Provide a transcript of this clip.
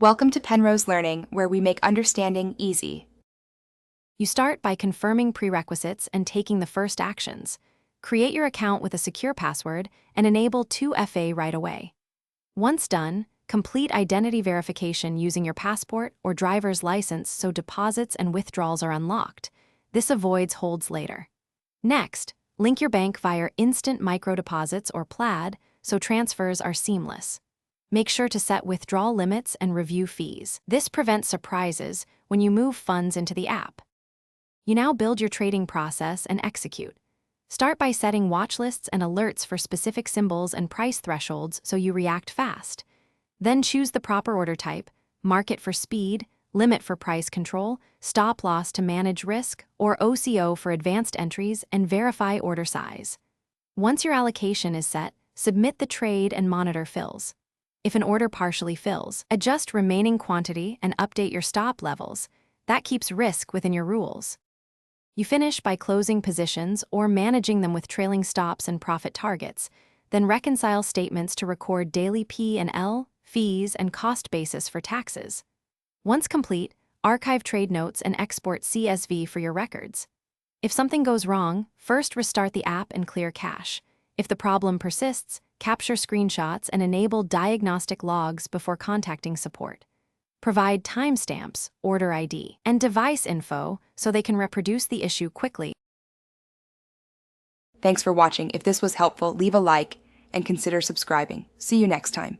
Welcome to Penrose Learning, where we make understanding easy. You start by confirming prerequisites and taking the first actions. Create your account with a secure password and enable 2FA right away. Once done, complete identity verification using your passport or driver's license so deposits and withdrawals are unlocked. This avoids holds later. Next, link your bank via instant microdeposits or PLAD so transfers are seamless. Make sure to set withdrawal limits and review fees. This prevents surprises when you move funds into the app. You now build your trading process and execute. Start by setting watch lists and alerts for specific symbols and price thresholds so you react fast. Then choose the proper order type, market for speed, limit for price control, stop loss to manage risk, or OCO for advanced entries, and verify order size. Once your allocation is set, submit the trade and monitor fills. If an order partially fills, adjust remaining quantity and update your stop levels. That keeps risk within your rules. You finish by closing positions or managing them with trailing stops and profit targets, then reconcile statements to record daily P&L, fees, and cost basis for taxes. Once complete, archive trade notes and export CSV for your records. If something goes wrong, first restart the app and clear cache. If the problem persists, capture screenshots and enable diagnostic logs before contacting support. Provide timestamps, order ID, and device info so they can reproduce the issue quickly. Thanks for watching. If this was helpful, leave a like and consider subscribing. See you next time.